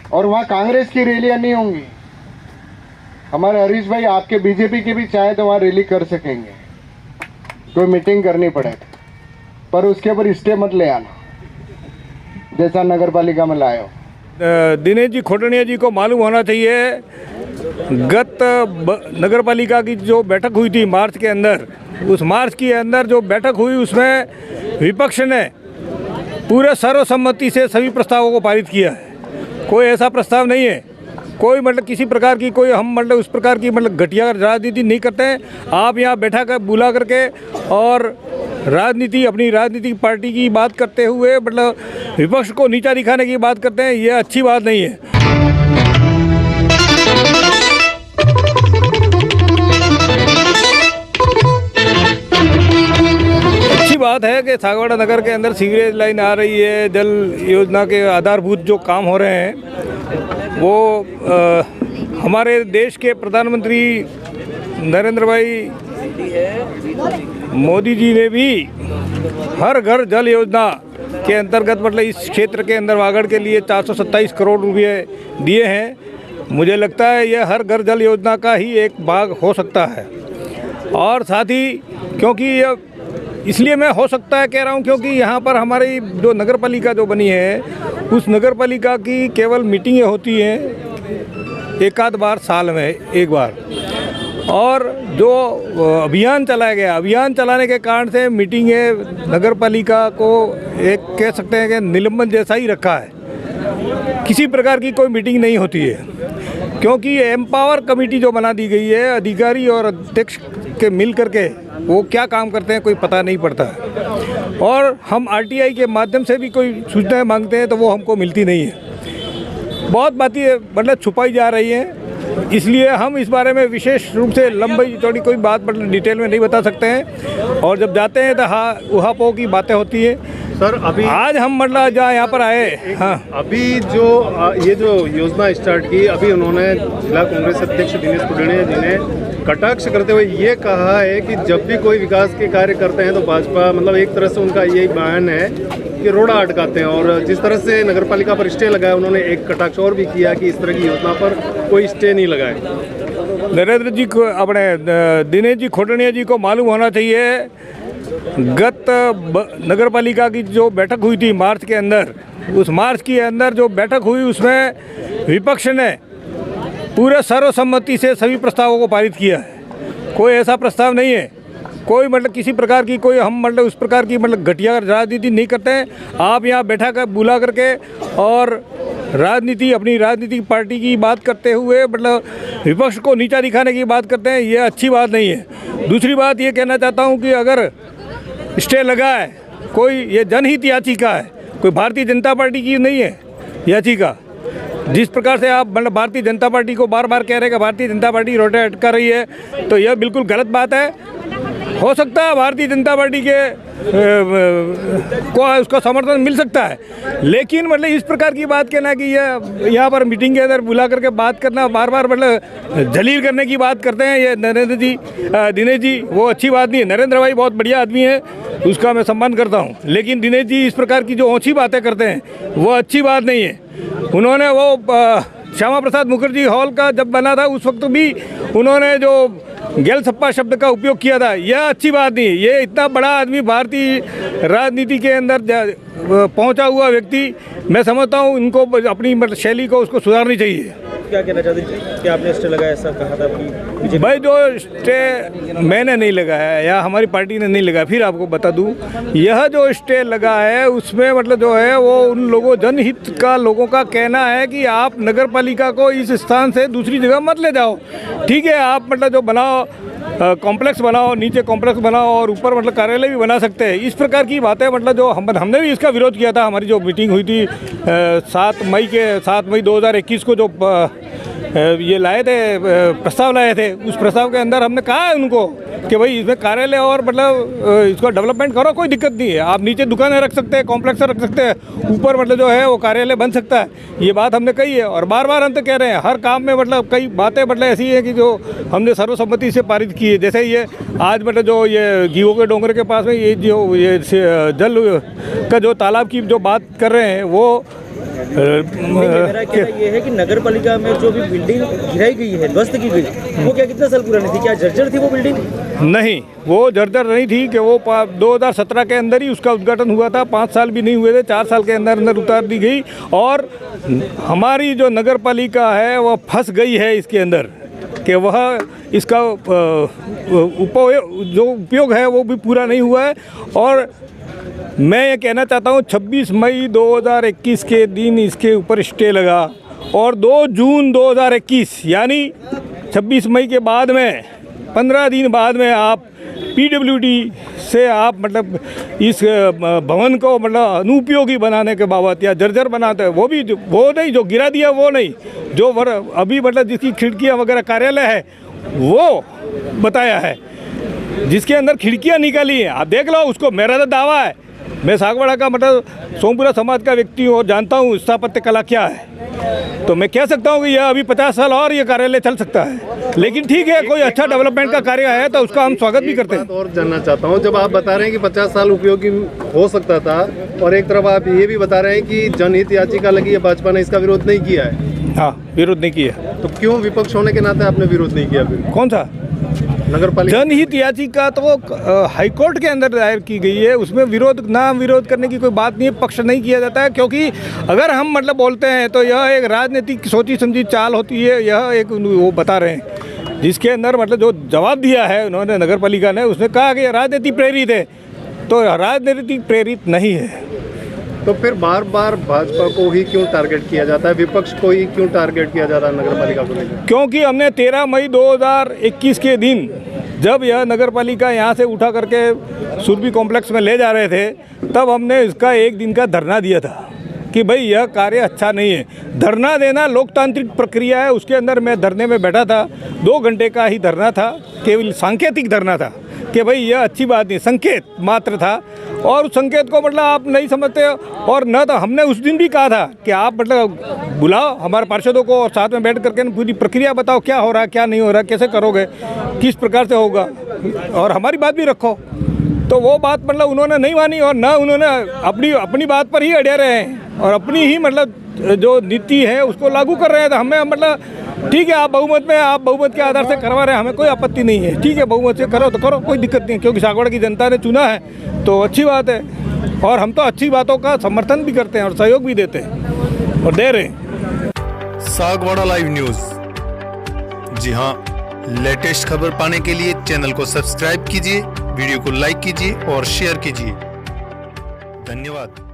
और वहाँ कांग्रेस की रैलियाँ नहीं होंगी। हमारे हरीश भाई आपके बीजेपी के भी चाहे तो वहाँ रैली कर सकेंगे, कोई मीटिंग करनी पड़े, पर उसके ऊपर स्टे मत ले आना जैसा नगर पालिका में लाए हो। दिनेश जी खोटनिया जी को मालूम होना चाहिए, गत नगर पालिका की जो बैठक हुई थी मार्च के अंदर, उस मार्च के अंदर जो बैठक हुई उसमें विपक्ष ने पूरे सर्वसम्मति से सभी प्रस्तावों को पारित किया है। कोई ऐसा प्रस्ताव नहीं है, कोई मतलब किसी प्रकार की कोई हम मतलब उस प्रकार की मतलब घटिया राजनीति नहीं करते हैं। आप यहाँ बैठा कर बुला करके और राजनीति अपनी राजनीतिक पार्टी की बात करते हुए मतलब विपक्ष को नीचा दिखाने की बात करते हैं, ये अच्छी बात नहीं है। अच्छी बात है कि सागवाड़ा नगर के अंदर सीवरेज लाइन आ रही है, जल योजना के आधारभूत जो काम हो रहे हैं वो हमारे देश के प्रधानमंत्री नरेंद्र भाई मोदी जी ने भी हर घर जल योजना के अंतर्गत मतलब इस क्षेत्र के अंदर वागड़ के लिए 427 करोड़ रुपए दिए हैं। मुझे लगता है यह हर घर जल योजना का ही एक भाग हो सकता है। और साथ ही क्योंकि ये इसलिए मैं हो सकता है कह रहा हूँ क्योंकि यहाँ पर हमारी जो नगर पालिका जो बनी है उस नगर पालिका की केवल मीटिंगें होती हैं एक आध बार साल में एक बार, और जो अभियान चलाया गया, अभियान चलाने के कारण से मीटिंगें नगर पालिका को एक कह सकते हैं कि निलंबन जैसा ही रखा है। किसी प्रकार की कोई मीटिंग नहीं होती है क्योंकि एम्पावर कमेटी जो बना दी गई है, अधिकारी और अध्यक्ष के मिल करके वो क्या काम करते हैं कोई पता नहीं पड़ता है। और हम आरटीआई के माध्यम से भी कोई सूचनाएं मांगते हैं तो वो हमको मिलती नहीं है। बहुत बातें मतलब छुपाई जा रही हैं, इसलिए हम इस बारे में विशेष रूप से लंबी चौड़ी कोई बात मतलब डिटेल में नहीं बता सकते हैं। और जब जाते हैं तो हाँ उहापोह की बातें होती हैं। सर अभी आज हम मतलब जहाँ यहाँ पर आए, हाँ अभी जो ये जो योजना स्टार्ट की, अभी उन्होंने जिला कांग्रेस अध्यक्ष दिनेश खोटनिया जी ने कटाक्ष करते हुए ये कहा है कि जब भी कोई विकास के कार्य करते हैं तो भाजपा मतलब एक तरह से उनका यही बयान है कि रोड़ा अटकाते हैं। और जिस तरह से नगर पालिका पर स्टे लगाया, उन्होंने एक कटाक्ष और भी किया कि इस तरह की योजना पर कोई स्टे नहीं लगाए। नरेंद्र जी को अपने दिनेश जी खोटनिया जी को मालूम होना चाहिए, गत नगर पालिका की जो बैठक हुई थी मार्च के अंदर, उस मार्च के अंदर जो बैठक हुई उसमें विपक्ष ने पूरे सर्वसम्मति से सभी प्रस्तावों को पारित किया है। कोई ऐसा प्रस्ताव नहीं है, कोई मतलब किसी प्रकार की कोई हम मतलब उस प्रकार की मतलब घटिया राजनीति नहीं करते हैं। आप यहाँ बैठा कर बुला करके और राजनीति अपनी राजनीतिक पार्टी की बात करते हुए मतलब विपक्ष को नीचा दिखाने की बात करते हैं, ये अच्छी बात नहीं है। दूसरी बात ये कहना चाहता हूँ कि अगर स्टे लगा है, कोई ये जनहित याचिका है, कोई भारतीय जनता पार्टी की नहीं है याचिका। जिस प्रकार से आप मतलब भारतीय जनता पार्टी को बार बार कह रहे हैं कि भारतीय जनता पार्टी रोटे अटका रही है, तो यह बिल्कुल गलत बात है। हो सकता है भारतीय जनता पार्टी के को उसका समर्थन मिल सकता है, लेकिन मतलब इस प्रकार की बात कहना कि ये यहाँ पर मीटिंग के अंदर बुला करके बात करना, बार बार मतलब जलील करने की बात करते हैं ये नरेंद्र जी दिनेश जी, वो अच्छी बात नहीं है। नरेंद्र भाई बहुत बढ़िया आदमी है, उसका मैं सम्मान करता हूँ, लेकिन दिनेश जी इस प्रकार की जो ऊँची बातें करते हैं वो अच्छी बात नहीं है। उन्होंने वो श्यामा प्रसाद मुखर्जी हॉल का जब बना था उस वक्त भी उन्होंने जो गेल सप्पा शब्द का उपयोग किया था, यह अच्छी बात नहीं। ये इतना बड़ा आदमी भारतीय राजनीति के अंदर पहुंचा हुआ व्यक्ति, मैं समझता हूं इनको अपनी शैली को उसको सुधारनी चाहिए। क्या कहना चाहते हैं कि आपने स्टे लगाया, ऐसा कहा था कि भाई जो स्टे मैंने नहीं लगाया या हमारी पार्टी ने नहीं लगाया, फिर आपको बता दूं यह जो स्टे लगा है उसमें मतलब जो है वो उन लोगों जनहित का लोगों का कहना है कि आप नगर पालिका को इस स्थान से दूसरी जगह मत ले जाओ। ठीक है, आप मतलब जो बनाओ कॉम्प्लेक्स बनाओ, नीचे कॉम्प्लेक्स बनाओ और ऊपर मतलब कार्यालय भी बना सकते हैं। इस प्रकार की बातें मतलब जो हमने भी इसका विरोध किया था। हमारी जो मीटिंग हुई थी 7 मई 2021 को जो ये लाए थे प्रस्ताव लाए थे, उस प्रस्ताव के अंदर हमने कहा है उनको कि भाई इसमें कार्यालय और मतलब इसको डेवलपमेंट करो, कोई दिक्कत नहीं है। आप नीचे दुकानें रख सकते हैं, कॉम्प्लेक्स रख सकते हैं, ऊपर मतलब जो है वो कार्यालय बन सकता है। ये बात हमने कही है और बार बार हम तो कह रहे हैं हर काम में मतलब कई बातें मतलब ऐसी है कि जो हमने सर्वसम्मति से पारित की है। जैसे ये आज मतलब जो ये गीवों के डोंगर के पास में ये जो ये जल का जो तालाब की जो बात कर रहे हैं वो मेरा कहना ये है कि नगर पालिका में जो भी बिल्डिंग गिराई गई है, ध्वस्त की गई, वो क्या कितना साल पुरानी थी? क्या जर्जर थी वो बिल्डिंग? नहीं, वो जर्जर नहीं थी कि वो 2017 के अंदर ही उसका उद्घाटन हुआ था। 5 साल भी नहीं हुए थे, 4 साल के अंदर अंदर उतार दी गई। और हमारी जो नगर पालिका है वह फंस गई है इसके अंदर कि वह इसका उपयोग है वो भी पूरा नहीं हुआ है। और मैं ये कहना चाहता हूँ 26 मई 2021 के दिन इसके ऊपर स्टे लगा और 2 जून 2021 यानी 26 मई के बाद में 15 दिन बाद में आप पीडब्ल्यूडी से आप मतलब इस भवन को मतलब अनुपयोगी बनाने के बाबत या जर्जर बनाते हैं, वो भी वो नहीं जो गिरा दिया, वो नहीं जो अभी मतलब जिसकी खिड़कियां वगैरह कार्यालय है वो बताया है, जिसके अंदर खिड़कियां निकाली हैं। आप देख लो उसको। मेरा तो दावा है, मैं सागवाड़ा का मतलब सोमपुरा समाज का व्यक्ति हूँ और जानता हूँ स्थापत्य कला क्या है, तो मैं कह सकता हूँ कि यह अभी 50 साल और ये कार्यालय चल सकता है। लेकिन ठीक है, कोई अच्छा डेवलपमेंट का कार्य है तो उसका हम स्वागत भी करते हैं। और जानना चाहता हूँ, जब आप बता रहे हैं कि 50 साल उपयोगी हो सकता था और एक तरफ आप ये भी बता रहे हैं कि जनहित याचिका लगी है, भाजपा ने इसका विरोध नहीं किया है। हाँ, विरोध नहीं किया। तो क्यों विपक्ष होने के नाते आपने विरोध नहीं किया? फिर कौन सा नगर पालिका जनहित याचिका तो हाईकोर्ट के अंदर दायर की गई है, उसमें विरोध करने की कोई बात नहीं है, पक्ष नहीं किया जाता है। क्योंकि अगर हम मतलब बोलते हैं तो यह एक राजनीतिक सोची समझी चाल होती है। यह एक वो बता रहे हैं जिसके अंदर मतलब जो जवाब दिया है उन्होंने नगर पालिका ने, उसने कहा कि राजनीति प्रेरित है, तो राजनीतिक प्रेरित नहीं है। तो फिर बार बार भाजपा को ही क्यों टारगेट किया जाता है, विपक्ष को ही क्यों टारगेट किया जाता है नगर पालिका को लेकर? क्योंकि हमने 13 मई 2021 के दिन जब यह नगर पालिका यहाँ से उठा करके सुरभि कॉम्प्लेक्स में ले जा रहे थे, तब हमने इसका 1 दिन का धरना दिया था कि भाई यह कार्य अच्छा नहीं है। धरना देना लोकतांत्रिक प्रक्रिया है, उसके अंदर मैं धरने में बैठा था। 2 घंटे का ही धरना था, केवल सांकेतिक धरना था कि भाई यह अच्छी बात नहीं, संकेत मात्र था। और उस संकेत को मतलब आप नहीं समझते। और न तो हमने उस दिन भी कहा था कि आप मतलब बुलाओ हमारे पार्षदों को और साथ में बैठ करके पूरी प्रक्रिया बताओ, क्या हो रहा है क्या नहीं हो रहा, कैसे करोगे, किस प्रकार से होगा, और हमारी बात भी रखो। तो वो बात मतलब उन्होंने नहीं मानी और न उन्होंने अपनी बात पर ही अड़े रहे हैं और अपनी ही मतलब जो नीति है उसको लागू कर रहे हैं। तो हमें मतलब ठीक है, आप बहुमत में, आप बहुमत के आधार से करवा रहे हैं, हमें कोई आपत्ति नहीं है। ठीक है, बहुमत से करो तो करो, कोई दिक्कत नहीं, क्योंकि सागवाड़ा की जनता ने चुना है तो अच्छी बात है। और हम तो अच्छी बातों का समर्थन भी करते हैं और सहयोग भी देते हैं और दे रहे हैं। सागवाड़ा लाइव न्यूज, जी हाँ, लेटेस्ट खबर पाने के लिए चैनल को सब्सक्राइब कीजिए, वीडियो को लाइक कीजिए और शेयर कीजिए। धन्यवाद।